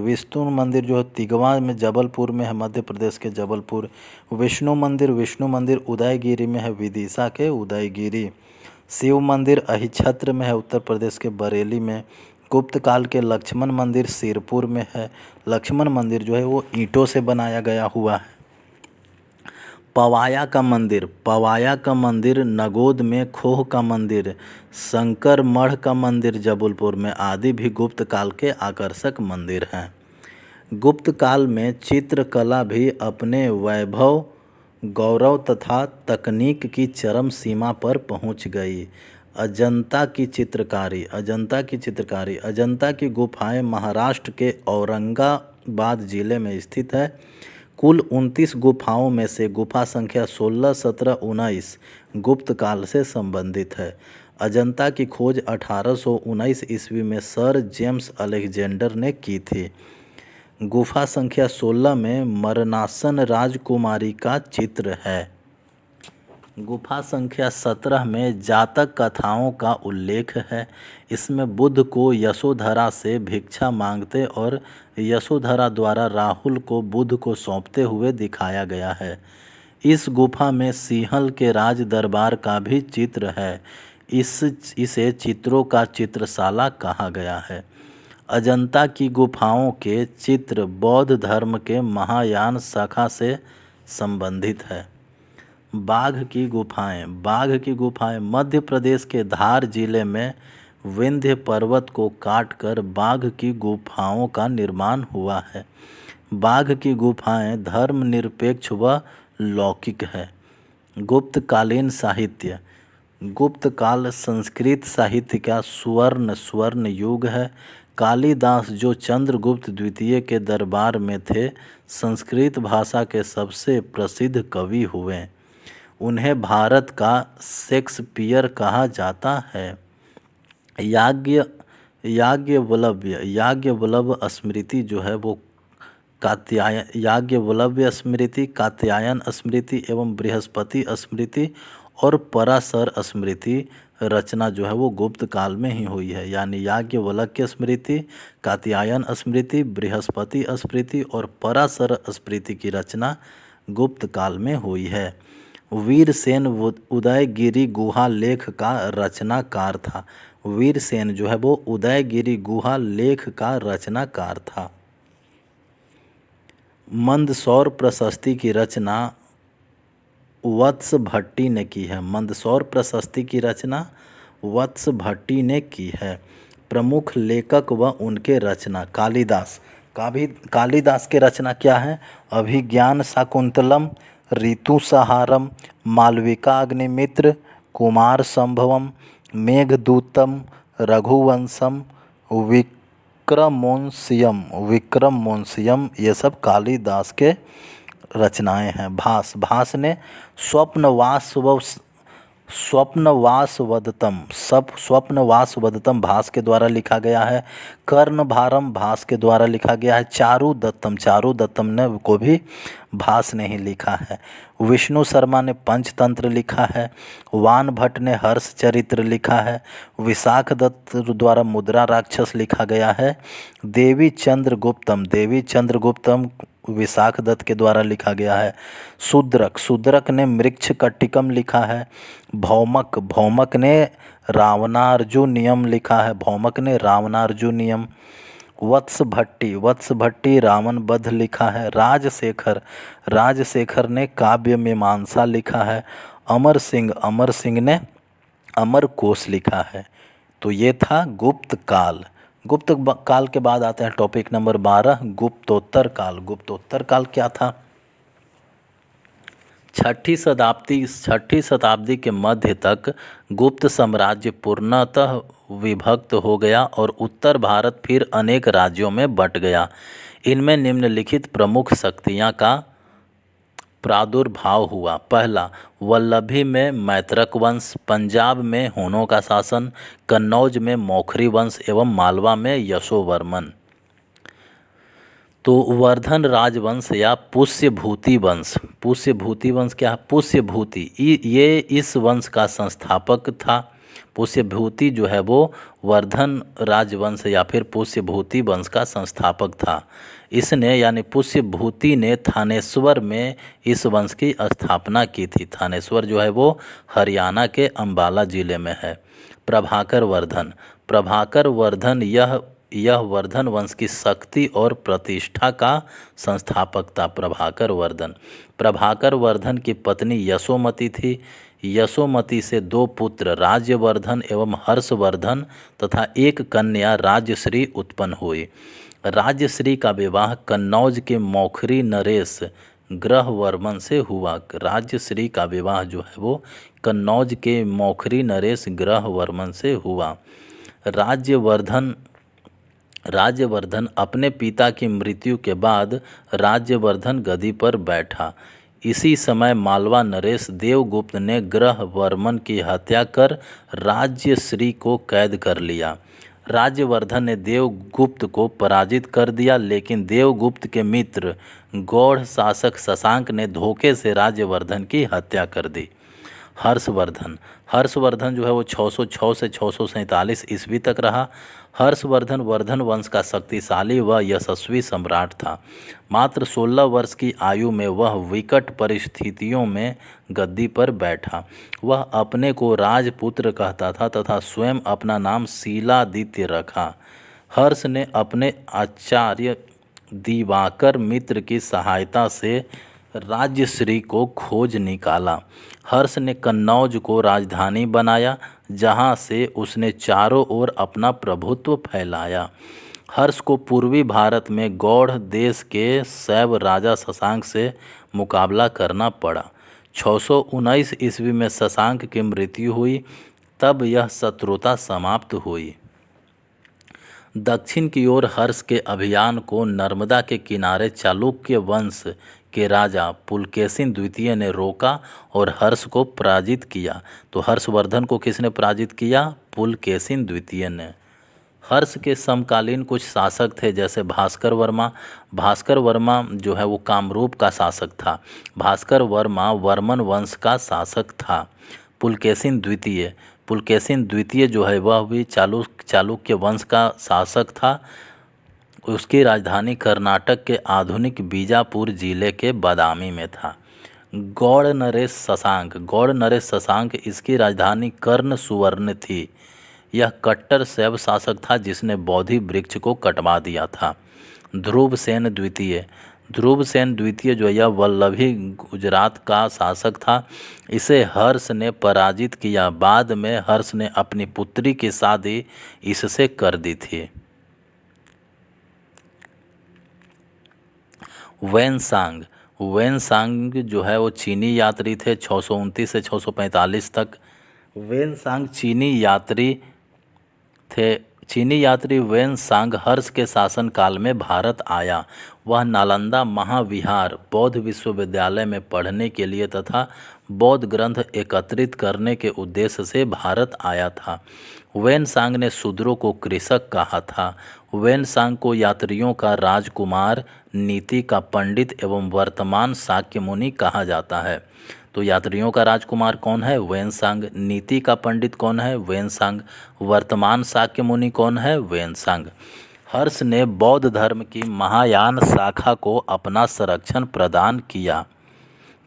जो है तिगवा में जबलपुर में है, मध्य प्रदेश के जबलपुर। विष्णु मंदिर उदयगिरी में है, विदिशा के उदयगिरी। शिव मंदिर अहिछत्र में है, उत्तर प्रदेश के बरेली में। गुप्त काल के लक्ष्मण मंदिर सिरपुर में है। लक्ष्मण मंदिर जो है वो ईंटों से बनाया गया हुआ है। पवाया का मंदिर नगोद में। खोह का मंदिर, शंकर मढ़ का मंदिर जबलपुर में आदि भी गुप्त काल के आकर्षक मंदिर हैं। गुप्त काल में चित्रकला भी अपने वैभव, गौरव तथा तकनीक की चरम सीमा पर पहुंच गई। अजंता की चित्रकारी गुफाएं महाराष्ट्र के औरंगाबाद जिले में स्थित है। कुल 29 गुफाओं में से गुफा संख्या 16, 17, 19 गुप्त काल से संबंधित है। अजंता की खोज 1819 ईस्वी में सर जेम्स अलेक्जेंडर ने की थी। गुफा संख्या 16 में मरनासन राजकुमारी का चित्र है। गुफा संख्या 17 में जातक कथाओं का उल्लेख है। इसमें बुद्ध को यशोधरा से भिक्षा मांगते और यशोधरा द्वारा राहुल को बुद्ध को सौंपते हुए दिखाया गया है। इस गुफा में सिंहल के राज दरबार का भी चित्र है। इसे चित्रों का चित्रशाला कहा गया है। अजंता की गुफाओं के चित्र बौद्ध धर्म के महायान शाखा से संबंधित है। बाघ की गुफाएं मध्य प्रदेश के धार जिले में विंध्य पर्वत को काटकर बाघ की गुफाओं का निर्माण हुआ है। बाघ की गुफाएं धर्मनिरपेक्ष व लौकिक है। गुप्तकालीन साहित्य। गुप्त काल संस्कृत साहित्य का स्वर्ण युग है। कालिदास जो चंद्रगुप्त द्वितीय के दरबार में थे, संस्कृत भाषा के सबसे प्रसिद्ध कवि हुए। उन्हें भारत का शेक्सपियर कहा जाता है। याज्ञवल्क्य स्मृति जो है वो याज्ञवल्क्य स्मृति, कात्यायन स्मृति एवं बृहस्पति स्मृति और पराशर स्मृति रचना जो है वो गुप्त काल में ही हुई है। यानी याज्ञवल्क्य स्मृति, कात्यायन स्मृति, बृहस्पति स्मृति और पराशर स्मृति की रचना गुप्त काल में हुई है। वीरसेन उदयगिरी गुहा लेख का रचनाकार था। वीरसेन जो है वो उदयगिरी गुहा लेख का रचनाकार था। मंदसौर प्रशस्ति की रचना वत्स भट्टी ने की है। मंदसौर प्रशस्ति की रचना वत्स भट्टी ने की है। प्रमुख लेखक व उनके रचना कालिदास के रचना क्या है? अभिज्ञान शाकुंतलम, ऋतुसंहारम, मालविका अग्निमित्र, कुमार संभवम, मेघदूतम, रघुवंशम, विक्रमोंसियम ये सब कालिदास के रचनाएं हैं। भास ने स्वप्नवासवदत्तम भास के द्वारा लिखा गया है। कर्णभारम भास के द्वारा लिखा गया है। चारुदत्तम ने को भी भास ने ही लिखा है। विष्णु शर्मा ने पंचतंत्र लिखा है। वान भट्ट ने हर्ष चरित्र लिखा है। विशाख दत्त द्वारा मुद्रा राक्षस लिखा गया है। देवी चंद्रगुप्तम विशाख दत्त के द्वारा लिखा गया है। शूद्रक ने मृच्छकटिकम लिखा है। भौमक ने रावणार्जुनियम लिखा है। वत्स भट्टी रावणवध लिखा है। राजशेखर ने काव्य मीमांसा लिखा है। अमर सिंह ने अमरकोश लिखा है। तो ये था गुप्त काल। गुप्त काल के बाद आते हैं टॉपिक नंबर 12, गुप्तोत्तर काल क्या था? छठी शताब्दी के मध्य तक गुप्त साम्राज्य पूर्णतः विभक्त हो गया और उत्तर भारत फिर अनेक राज्यों में बंट गया। इनमें निम्नलिखित प्रमुख शक्तियाँ का प्रादुर्भाव हुआ। पहला, वल्लभी में मैत्रक वंश, पंजाब में हूणों का शासन, कन्नौज में मौखरी वंश एवं मालवा में यशोवर्मन। तो वर्धन राजवंश या पुष्यभूति वंश, पुष्यभूति वंश क्या है? पुष्यभूति ये इस वंश का संस्थापक था। पुष्यभूति जो है वो वर्धन राजवंश या फिर पुष्यभूति वंश का संस्थापक था। इसने यानी पुष्यभूति ने थानेश्वर में इस वंश की स्थापना की थी। थानेश्वर जो है वो हरियाणा के अंबाला जिले में है। प्रभाकर वर्धन, प्रभाकर वर्धन यह वर्धन वंश की शक्ति और प्रतिष्ठा का संस्थापक था। प्रभाकर वर्धन की पत्नी यशोमती थी। यशोमती से 2 पुत्र राज्यवर्धन एवं हर्षवर्धन तथा एक कन्या राज्यश्री उत्पन्न हुई। राज्यश्री का विवाह कन्नौज के मौखरी नरेश ग्रहवर्मन से हुआ। राज्यश्री का विवाह जो है वो कन्नौज के मौखरी नरेश ग्रहवर्मन से हुआ। राज्यवर्धन अपने पिता की मृत्यु के बाद राज्यवर्धन गद्दी पर बैठा। इसी समय मालवा नरेश देवगुप्त ने ग्रहवर्मन की हत्या कर राज्यश्री को कैद कर लिया। राज्यवर्धन ने देवगुप्त को पराजित कर दिया, लेकिन देवगुप्त के मित्र गौड़ शासक शशांक ने धोखे से राज्यवर्धन की हत्या कर दी। हर्षवर्धन जो है वो 606 से 647 ईस्वी तक रहा। हर्षवर्धन वर्धन वंश का शक्तिशाली व यशस्वी सम्राट था। मात्र 16 वर्ष की आयु में वह विकट परिस्थितियों में गद्दी पर बैठा। वह अपने को राजपुत्र कहता था तथा स्वयं अपना नाम शीलादित्य रखा। हर्ष ने अपने आचार्य दिवाकर मित्र की सहायता से राज्यश्री को खोज निकाला। हर्ष ने कन्नौज को राजधानी बनाया, जहां से उसने चारों ओर अपना प्रभुत्व फैलाया। हर्ष को पूर्वी भारत में गौड़ देश के शैव राजा शशांक से मुकाबला करना पड़ा। 619 ईस्वी में शशांक की मृत्यु हुई, तब यह शत्रुता समाप्त हुई। दक्षिण की ओर हर्ष के अभियान को नर्मदा के किनारे चालुक्य वंश के राजा पुलकेशिन द्वितीय ने रोका और हर्ष को पराजित किया। तो हर्षवर्धन को किसने पराजित किया? पुलकेशिन द्वितीय ने। हर्ष के समकालीन कुछ शासक थे, जैसे भास्कर वर्मा। भास्कर वर्मा जो है वो कामरूप का शासक था। भास्कर वर्मा वर्मन वंश का शासक था। पुलकेशिन द्वितीय जो है वह भी चालुक्य वंश का शासक था। उसकी राजधानी कर्नाटक के आधुनिक बीजापुर जिले के बादामी में था। गौड़ नरेश शशांक इसकी राजधानी कर्ण सुवर्ण थी। यह कट्टर शैव शासक था जिसने बोधि वृक्ष को कटवा दिया था। ध्रुवसेन द्वितीय जो यह वल्लभी गुजरात का शासक था। इसे हर्ष ने पराजित किया। बाद में हर्ष ने अपनी पुत्री की शादी इससे कर दी थी। वेनसांग जो है वो चीनी यात्री थे। 629 से 645 तक वेनसांग चीनी यात्री वेनसांग हर्ष के शासनकाल में भारत आया। वह नालंदा महाविहार बौद्ध विश्वविद्यालय में पढ़ने के लिए तथा बौद्ध ग्रंथ एकत्रित करने के उद्देश्य से भारत आया था। वेनसांग ने शूद्रों को कृषक कहा था। वेनसांग को यात्रियों का राजकुमार, नीति का पंडित एवं वर्तमान शाक्य मुनि कहा जाता है। तो यात्रियों का राजकुमार कौन है? वेनसांग। नीति का पंडित कौन है? वेनसांग। वर्तमान शाक्य मुनि कौन है? वेनसांग। हर्ष ने बौद्ध धर्म की महायान शाखा को अपना संरक्षण प्रदान किया।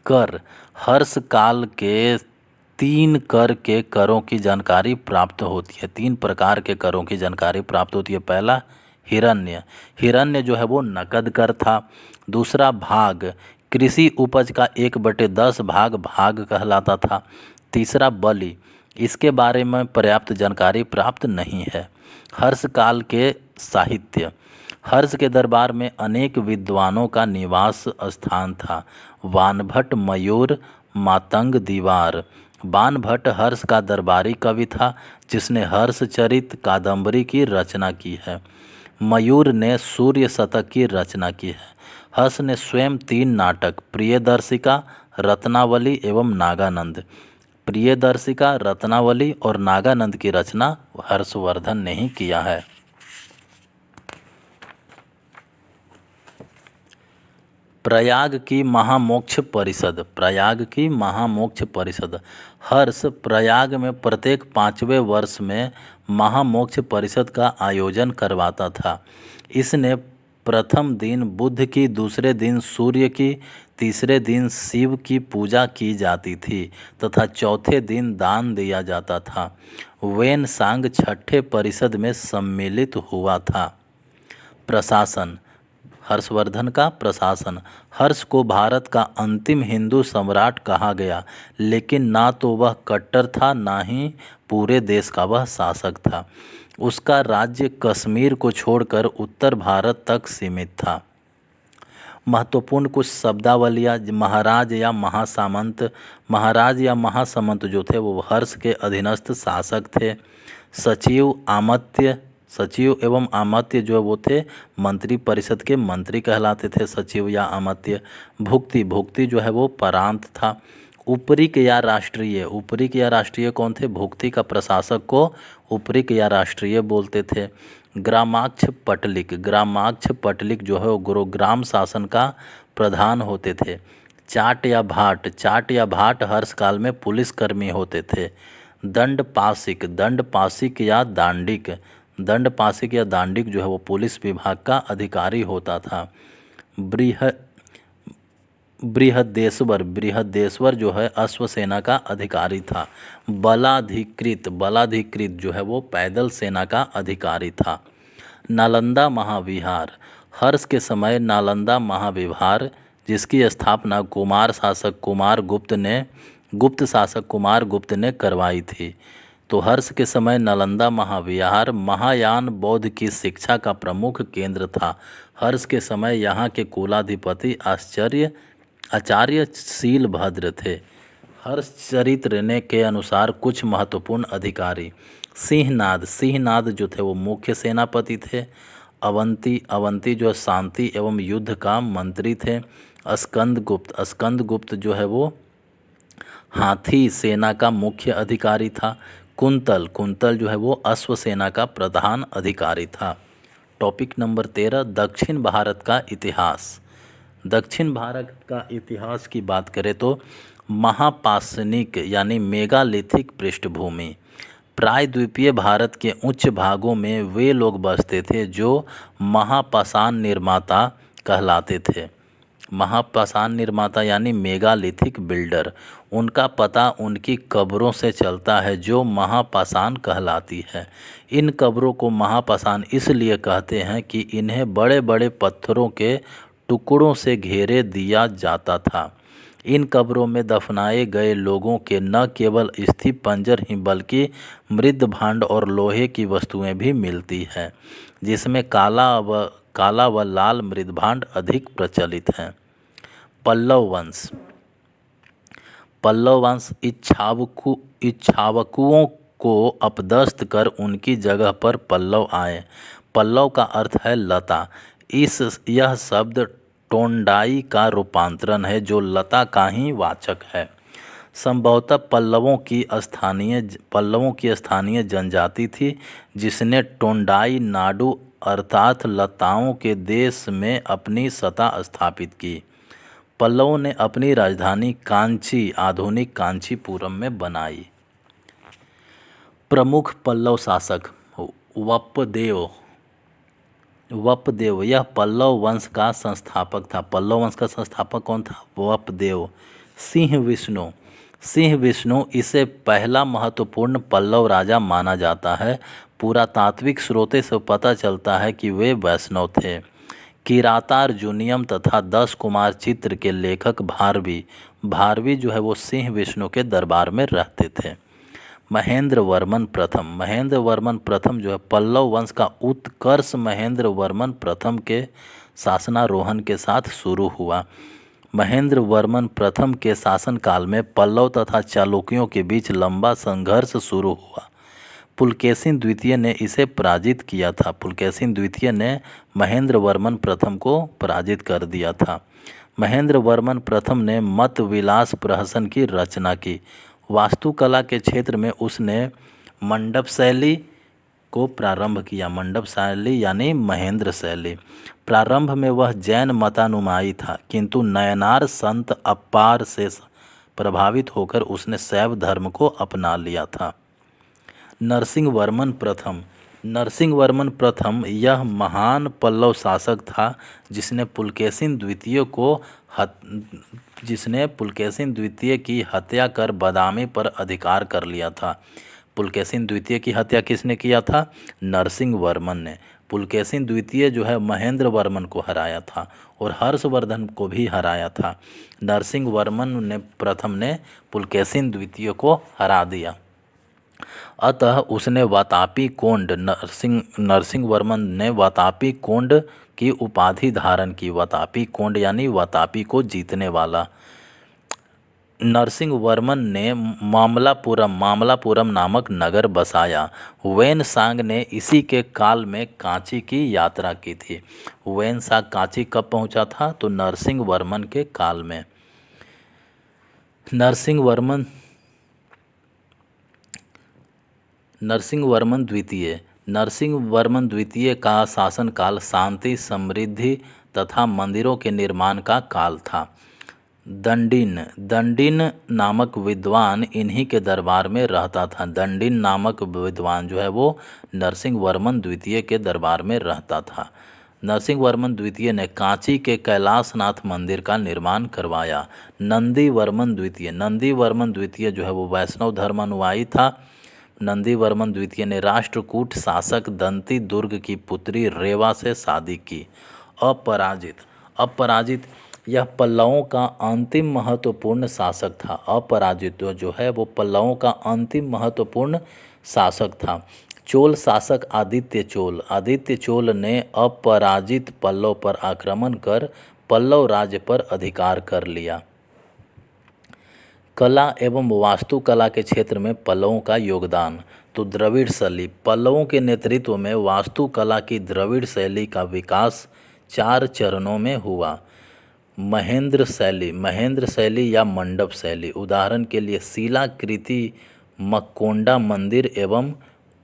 कर हर्ष काल के 3 कर के करों की जानकारी प्राप्त होती है। 3 प्रकार के करों की जानकारी प्राप्त होती है। पहला हिरण्य जो है वो नकद कर था। दूसरा भाग, कृषि उपज का 1/10 भाग कहलाता था। तीसरा बलि, इसके बारे में पर्याप्त जानकारी प्राप्त नहीं है। हर्ष काल के साहित्य, हर्ष के दरबार में अनेक विद्वानों का निवास स्थान था। वानभट्ट, मयूर, मातंग, दीवार। वानभट्ट हर्ष का दरबारी कवि था जिसने हर्षचरित कादंबरी की रचना की है। मयूर ने सूर्य शतक की रचना की है। हर्ष ने स्वयं 3 नाटक प्रियदर्शिका, रत्नावली एवं नागानंद, प्रियदर्शिका, रत्नावली और नागानंद की रचना हर्षवर्धन ने ही किया है। प्रयाग की महामोक्ष परिषद, प्रयाग की महामोक्ष परिषद। हर्ष प्रयाग में प्रत्येक 5वें वर्ष में महामोक्ष परिषद का आयोजन करवाता था। इसने प्रथम दिन बुध की, दूसरे दिन सूर्य की, तीसरे दिन शिव की पूजा की जाती थी तथा चौथे दिन दान दिया जाता था। वेनसांग छठे परिषद में सम्मिलित हुआ था। प्रशासन, हर्षवर्धन का प्रशासन। हर्ष को भारत का अंतिम हिंदू सम्राट कहा गया, लेकिन ना तो वह कट्टर था, ना ही पूरे देश का वह शासक था। उसका राज्य कश्मीर को छोड़कर उत्तर भारत तक सीमित था। महत्वपूर्ण कुछ शब्दावलियाँ। महाराज या महासामंत, महाराज या महासामंत जो थे वो हर्ष के अधीनस्थ शासक थे। सचिव, आमत्य, सचिव एवं आमत्य जो वो थे मंत्री परिषद के मंत्री कहलाते थे, सचिव या आमत्य। भुक्ति, भुक्ति जो है वो प्रांत था। उपरिक या राष्ट्रीय, उपरिक या राष्ट्रीय कौन थे? भुक्ति का प्रशासक को उपरिक या राष्ट्रीय बोलते थे। ग्रामाक्ष पटलिक, ग्रामाक्ष पटलिक जो है वो गुरुग्राम शासन का प्रधान होते थे। चाट या भाट, चाट या भाट हर्षकाल में पुलिसकर्मी होते थे। दंडपासिक, दंडपासिक या दांडिक, दंडपासिक या दांडिक जो है वो पुलिस विभाग का अधिकारी होता था। बृहदेश्वर, बृहदेश्वर जो है अश्वसेना का अधिकारी था। बलाधिकृत, बलाधिकृत जो है वो पैदल सेना का अधिकारी था। नालंदा महाविहार, हर्ष के समय नालंदा महाविहार जिसकी स्थापना कुमार शासक कुमार गुप्त ने, गुप्त शासक कुमार गुप्त ने करवाई थी। तो हर्ष के समय नालंदा महाविहार महायान बौद्ध की शिक्षा का प्रमुख केंद्र था। हर्ष के समय यहाँ के कुलाधिपति आचार्य शीलभद्र थे। हर्ष चरित्र ने के अनुसार कुछ महत्वपूर्ण अधिकारी। सिंहनाद, सिंहनाद जो थे वो मुख्य सेनापति थे। अवंती, अवंती जो शांति एवं युद्ध का मंत्री थे। स्कंदगुप्त, स्कंदगुप्त जो है वो हाथी सेना का मुख्य अधिकारी था। कुंतल, कुंतल जो है वो अश्व सेना का प्रधान अधिकारी था। टॉपिक नंबर 13, दक्षिण भारत का इतिहास। दक्षिण भारत का इतिहास की बात करें तो महापाषाणिक यानी मेगालिथिक पृष्ठभूमि। प्रायद्वीपीय भारत के उच्च भागों में वे लोग बसते थे जो महापाषाण निर्माता कहलाते थे। महापाषाण निर्माता यानी मेगालिथिक बिल्डर। उनका पता उनकी कब्रों से चलता है जो महापाषाण कहलाती है। इन कब्रों को महापाषाण इसलिए कहते हैं कि इन्हें बड़े बड़े पत्थरों के टुकड़ों से घेरे दिया जाता था। इन कब्रों में दफनाए गए लोगों के न केवल अस्थि पंजर ही बल्कि मृद भांड और लोहे की वस्तुएं भी मिलती हैं, जिसमें काला व लाल मृद भांड अधिक प्रचलित हैं। पल्लव वंश, पल्लव वंश इच्छावकुओं को अपदस्थ कर उनकी जगह पर पल्लव आए। पल्लव का अर्थ है लता। यह शब्द टोंडाई का रूपांतरण है जो लता का ही वाचक है। संभवतः पल्लवों की स्थानीय जनजाति थी जिसने टोंडाई नाडु अर्थात लताओं के देश में अपनी सत्ता स्थापित की। पल्लवों ने अपनी राजधानी कांची आधुनिक कांचीपुरम में बनाई। प्रमुख पल्लव शासक वप्पदेव, वप्पदेव यह पल्लव वंश का संस्थापक था। पल्लव वंश का संस्थापक कौन था? वप्पदेव। सिंह विष्णु, सिंह विष्णु इसे पहला महत्वपूर्ण पल्लव राजा माना जाता है। पुरातात्विक स्रोतों से पता चलता है कि वे वैष्णव थे। किरातार्जुनियम तथा 10 कुमार चित्र के लेखक भारवी, भारवी जो है वो सिंह विष्णु के दरबार में रहते थे। महेंद्र वर्मन प्रथम, महेंद्र वर्मन प्रथम जो है पल्लव वंश का उत्कर्ष महेंद्र वर्मन प्रथम के शासनारोहण के साथ शुरू हुआ। महेंद्र वर्मन प्रथम के शासनकाल में पल्लव तथा चालुक्यों के बीच लंबा संघर्ष शुरू हुआ। पुलकेशिन द्वितीय ने इसे पराजित किया था। पुलकेशिन द्वितीय ने महेंद्र वर्मन प्रथम को पराजित कर दिया था। महेंद्र वर्मन प्रथम ने मत विलास प्रहसन की रचना की। वास्तुकला के क्षेत्र में उसने मंडप शैली को प्रारंभ किया। मंडप शैली यानी महेंद्र शैली। प्रारंभ में वह जैन मतानुयायी था, किंतु नयनार संत अप्पार से प्रभावित होकर उसने शैव धर्म को अपना लिया था। नरसिंह वर्मन प्रथम। नरसिंह वर्मन प्रथम यह महान पल्लव शासक था जिसने पुलकेशिन द्वितीय की हत्या कर बादामी पर अधिकार कर लिया था। पुलकेशिन द्वितीय की हत्या किसने किया था? नरसिंह वर्मन ने। पुलकेशिन द्वितीय जो है महेंद्र वर्मन को हराया था और हर्षवर्धन को भी हराया था। नरसिंह वर्मन ने प्रथम ने पुलकेशिन द्वितीय को हरा दिया। अतः उसने वातापी कोंड नरसिंह वर्मन ने वातापी कोंड की उपाधि धारण की। वातापी कोंड यानी वातापी को जीतने वाला। नरसिंह वर्मन ने मामलापुरम नामक नगर बसाया। वेनसांग ने इसी के काल में कांची की यात्रा की थी। वेनसांग कांची कब पहुंचा था? तो नरसिंह वर्मन के काल में। नरसिंह वर्मन द्वितीय का शासनकाल शांति, समृद्धि तथा मंदिरों के निर्माण का काल था। दंडिन नामक विद्वान इन्हीं के दरबार में रहता था। दंडिन नामक विद्वान जो है वो नरसिंह वर्मन द्वितीय के दरबार में रहता था। नरसिंह वर्मन द्वितीय ने कांची के कैलाशनाथ मंदिर का निर्माण करवाया। नंदी वर्मन द्वितीय जो है वो वैष्णव धर्मानुयायी था। नंदी वर्मन द्वितीय ने राष्ट्रकूट शासक दंती दुर्ग की पुत्री रेवा से शादी की। अपराजित यह पल्लवों का अंतिम महत्वपूर्ण शासक था। अपराजित जो है वो पल्लवों का अंतिम महत्वपूर्ण शासक था। चोल शासक आदित्य चोल ने अपराजित पल्लव पर आक्रमण कर पल्लव राज्य पर अधिकार कर लिया। कला एवं वास्तुकला के क्षेत्र में पल्लवों का योगदान। तो द्रविड़ शैली। पल्लवों के नेतृत्व में वास्तुकला की द्रविड़ शैली का विकास 4 चरणों में हुआ। महेंद्र शैली या मंडप शैली। उदाहरण के लिए शिलाकृति मक्कोंडा मंदिर एवं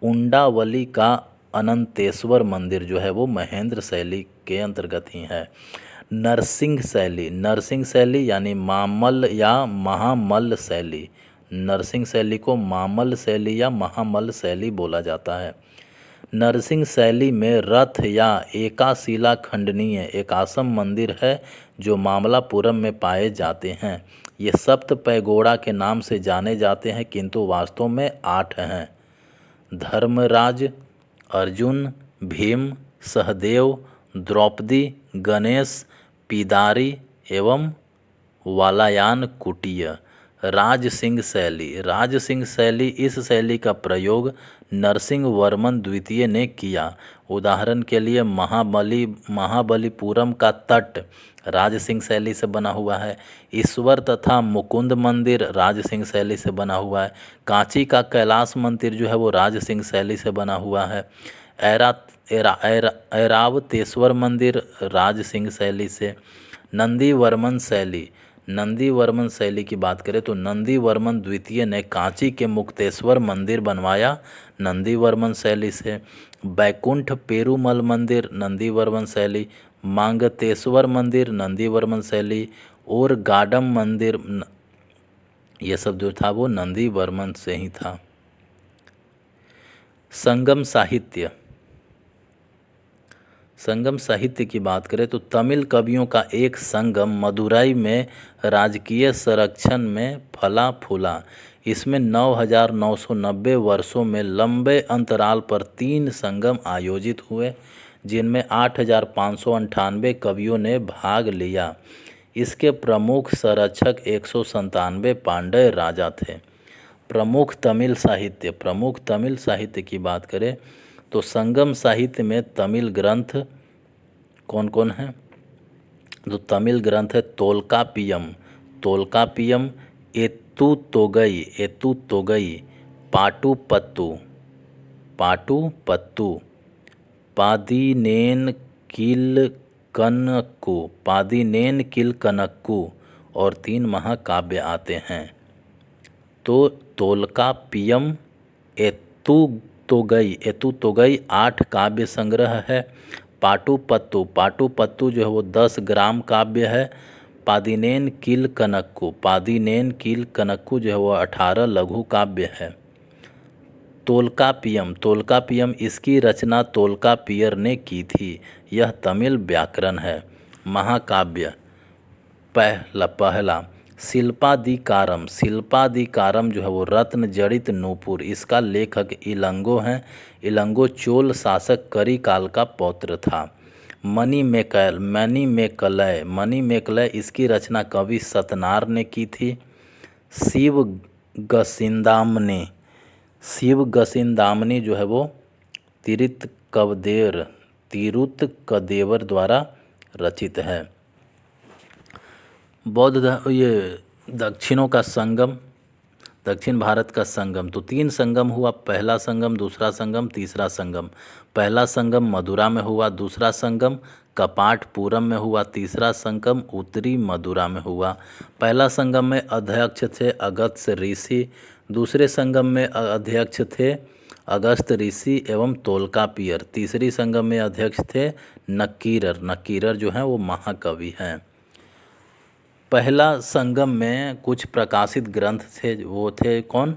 उंडावली का अनंतेश्वर मंदिर जो है वो महेंद्र शैली के अंतर्गत ही है। नरसिंह शैली यानी मामल या महामल्ल शैली। नरसिंह शैली को मामल्ल शैली या महामल्ल शैली बोला जाता है। नरसिंह शैली में रथ या एकाशिला खंडनीय एकाश्म मंदिर है जो मामलापुरम में पाए जाते हैं। ये सप्त पैगोड़ा के नाम से जाने जाते हैं किंतु वास्तव में 8 हैं। धर्मराज, अर्जुन, भीम, सहदेव, द्रौपदी, गणेश, पीदारी एवं वालायान कुटीय। राजसिंह शैली इस शैली का प्रयोग नरसिंह वर्मन द्वितीय ने किया। उदाहरण के लिए महाबलीपुरम का तट राजसिंह शैली से बना हुआ है। ईश्वर तथा मुकुंद मंदिर राजसिंह शैली से बना हुआ है। कांची का कैलाश मंदिर जो है वो राजसिंह शैली से बना हुआ है। ऐरावतेश्वर मंदिर राजसिंह शैली से। नंदी वर्मन शैली की बात करें तो नंदी वर्मन द्वितीय ने कांची के मुक्तेश्वर मंदिर बनवाया नंदी वर्मन शैली से। बैकुंठ पेरुमल मंदिर नंदी वर्मन शैली। मांगतेश्वर मंदिर नंदी वर्मन शैली और गाडम मंदिर ये सब जो था वो नंदी वर्मन से ही था। संगम साहित्य की बात करें तो तमिल कवियों का एक संगम मदुराई में राजकीय संरक्षण में फला फूला। इसमें 9,990 वर्षों में लंबे अंतराल पर 3 संगम आयोजित हुए जिनमें 8,598 कवियों ने भाग लिया। इसके प्रमुख संरक्षक 197 पांड्य राजा थे। प्रमुख तमिल साहित्य की बात करें तो संगम साहित्य में तमिल ग्रंथ कौन कौन हैं? तो तमिल ग्रंथ है तोल्कापियम, एत्तुतोगई, पाटुपत्तु, पाटु पत्तु, पादीनेन किलकनक्कु, पादीनेन किलकनक्कु और 3 महाकाव्य आते हैं। तो तोल्काप्पियम, एतुतोगई 8 काव्य संग्रह है। पाटुपत्तु, पाटुपत्तु जो है वो 10 ग्राम काव्य है। पादीनेन किलकनक्कु, पादीनेन किलकनक्कु जो है वो 18 लघु काव्य है। तोल्काप्पियम, तोल्काप्पियम इसकी रचना तोल्काप्पियर ने की थी। यह तमिल व्याकरण है। महाकाव्य पहला शिल्पादिकारम, शिल्पादिकारम जो है वो रत्न जड़ित नूपुर, इसका लेखक इलंगो हैं। इलंगो चोल शासक करिकाल का पौत्र था। मणिमेकलय, मणिमेकलय इसकी रचना कवि सतनार ने की थी। शिवगसिंदामणि, शिवगसिंदामणि जो है वो तिरुत्कदेवर द्वारा रचित है। ये दक्षिणों का संगम, दक्षिण भारत का संगम, तो 3 संगम हुआ। पहला संगम, दूसरा संगम, तीसरा संगम। पहला संगम मदुरा में हुआ, दूसरा संगम कपाटपुरम में हुआ, तीसरा संगम उत्तरी मदुरा में हुआ। पहला संगम में अध्यक्ष थे अगस्त्य ऋषि, दूसरे संगम में अध्यक्ष थे अगस्त ऋषि एवं तोल्काप्पियर, तीसरी संगम में अध्यक्ष थे नक्कीरर। नक्कीरर जो हैं वो महाकवि हैं। पहला संगम में कुछ प्रकाशित ग्रंथ थे, वो थे कौन?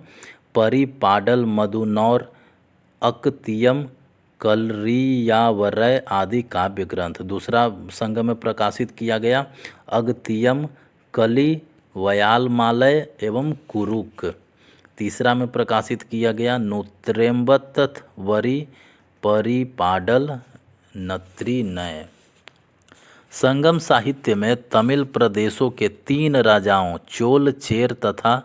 परिपाडल, मधुनौर, अकतियम, कलरीयावरय आदि काव्य ग्रंथ। दूसरा संगम में प्रकाशित किया गया अगतियम, कलि, वयालमालय एवं कुरुक। तीसरा में प्रकाशित किया गया नुत्रेम्बतवरी, परिपाडल, नत्रिनय। संगम साहित्य में तमिल प्रदेशों के 3 राजाओं चोल, चेर तथा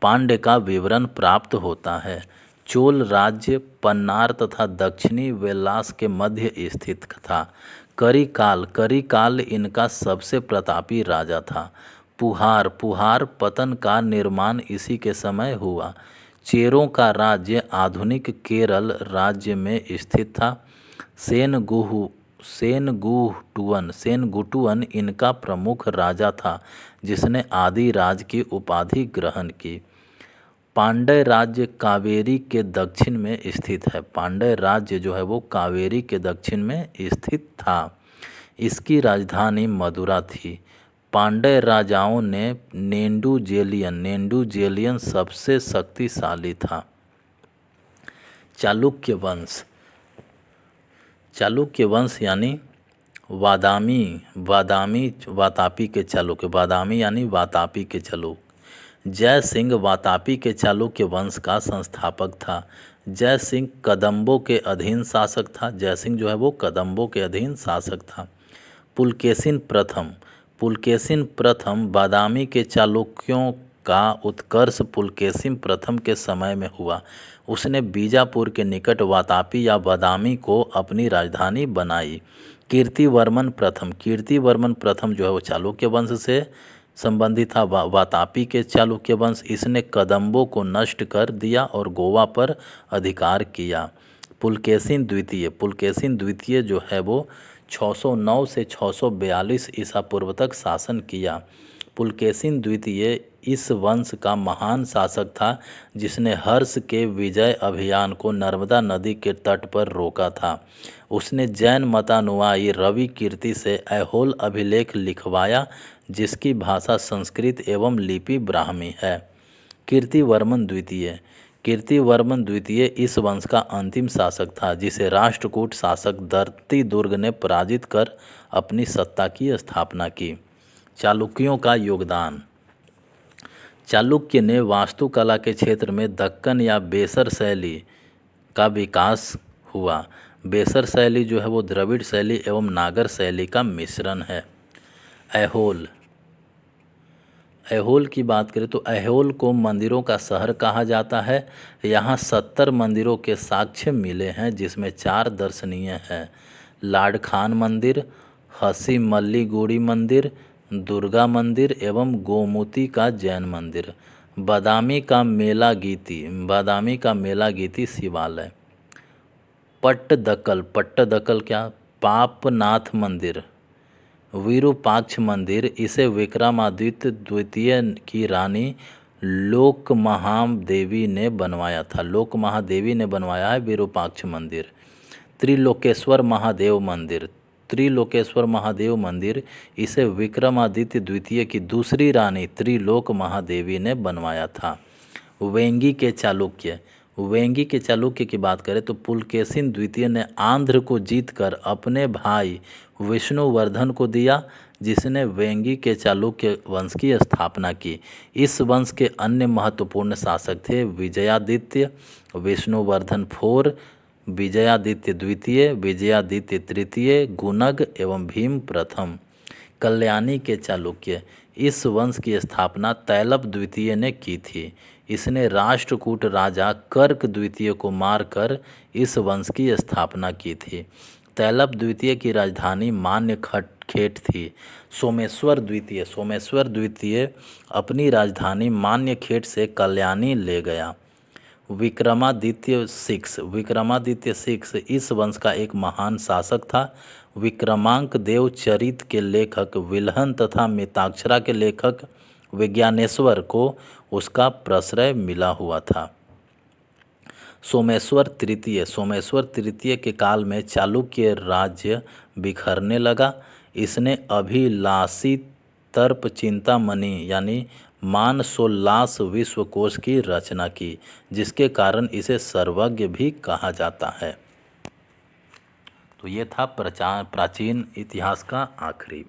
पांड्य का विवरण प्राप्त होता है। चोल राज्य पन्नार तथा दक्षिणी वेल्लास के मध्य स्थित था। करिकाल इनका सबसे प्रतापी राजा था। पुहार पतन का निर्माण इसी के समय हुआ। चेरों का राज्य आधुनिक केरल राज्य में स्थित था। सेनगुटुवन इनका प्रमुख राजा था, जिसने आदि राज की उपाधि ग्रहण की। पांड्य राज्य कावेरी के दक्षिण में स्थित है। पांड्य राज्य जो है वो कावेरी के दक्षिण में स्थित था। इसकी राजधानी मदुरा थी। पांड्य राजाओं ने नेंडुजेलियन सबसे शक्तिशाली था। चालुक्य वंश यानी वातापी के चालुक्य। जय सिंह वातापी के चालुक्य वंश का संस्थापक था। जय सिंह कदम्बों के अधीन शासक था। जय सिंह जो है वो कदम्बों के अधीन शासक था। पुलकेशिन प्रथम बादामी के चालुक्यों का उत्कर्ष पुलकेशिन प्रथम के समय में हुआ। उसने बीजापुर के निकट वातापी या बादामी को अपनी राजधानी बनाई। कीर्तिवर्मन प्रथम जो है वो चालुक्य वंश से संबंधित था। वातापी के चालुक्य वंश, इसने कदम्बों को नष्ट कर दिया और गोवा पर अधिकार किया। पुलकेशिन द्वितीय जो है वो 609 से 642 ईसा पूर्व तक शासन किया। पुलकेशिन द्वितीय इस वंश का महान शासक था, जिसने हर्ष के विजय अभियान को नर्मदा नदी के तट पर रोका था। उसने जैन मतानुयायी रवि कीर्ति से ऐहोल अभिलेख लिखवाया, जिसकी भाषा संस्कृत एवं लिपि ब्राह्मी है। कीर्तिवर्मन द्वितीय इस वंश का अंतिम शासक था, जिसे राष्ट्रकूट शासक दर्तिदुर्ग ने पराजित कर अपनी सत्ता की स्थापना की। चालुक्यों का योगदान। चालुक्य ने वास्तुकला के क्षेत्र में दक्कन या बेसर शैली का विकास हुआ। बेसर शैली जो है वो द्रविड़ शैली एवं नागर शैली का मिश्रण है। ऐहोल की बात करें तो ऐहोल को मंदिरों का शहर कहा जाता है। यहाँ 70 मंदिरों के साक्ष्य मिले हैं, जिसमें 4 दर्शनीय हैं। लाडखान मंदिर, हसी मल्लीगुड़ी मंदिर, दुर्गा मंदिर एवं गोमती का जैन मंदिर। बादामी का मेलागीती शिवालय। पट्टदकल, पट्टदकल क्या, पापनाथ मंदिर, विरूपाक्ष मंदिर, इसे विक्रमादित्य द्वितीय की रानी लोकमहादेवी ने बनवाया था। लोकमहादेवी ने बनवाया है विरूपाक्ष मंदिर। त्रिलोकेश्वर महादेव मंदिर, त्रिलोकेश्वर महादेव मंदिर, इसे विक्रमादित्य द्वितीय की दूसरी रानी त्रिलोक महादेवी ने बनवाया था। वेंगी के चालुक्य, वेंगी के चालुक्य की बात करें तो पुलकेशिन द्वितीय ने आंध्र को जीतकर अपने भाई विष्णुवर्धन को दिया, जिसने वेंगी के चालुक्य वंश की स्थापना की। इस वंश के अन्य महत्वपूर्ण शासक थे विजयादित्य, विष्णुवर्धन IV, विजयादित्य द्वितीय, विजयादित्य तृतीय, गुनग एवं भीम प्रथम। कल्याणी के चालुक्य, इस वंश की स्थापना तैलप द्वितीय ने की थी। इसने राष्ट्रकूट राजा कर्क द्वितीय को मारकर इस वंश की स्थापना की थी। तैलप द्वितीय की राजधानी मान्यखेट थी। सोमेश्वर द्वितीय, सोमेश्वर द्वितीय अपनी राजधानी मान्यखेट से कल्याणी ले गया। विक्रमादित्य VI, विक्रमादित्य VI इस वंश का एक महान शासक था। विक्रमांक देव चरित के लेखक विल्हन तथा मिताक्षरा के लेखक विज्ञानेश्वर को उसका प्रश्रय मिला हुआ था। सोमेश्वर तृतीय, सोमेश्वर तृतीय के काल में चालुक्य राज्य बिखरने लगा। इसने अभिलाषी तर्प चिंतामणि यानी मानसोल्लास विश्वकोश की रचना की, जिसके कारण इसे सर्वज्ञ भी कहा जाता है। तो ये था प्राचीन इतिहास का आखिरी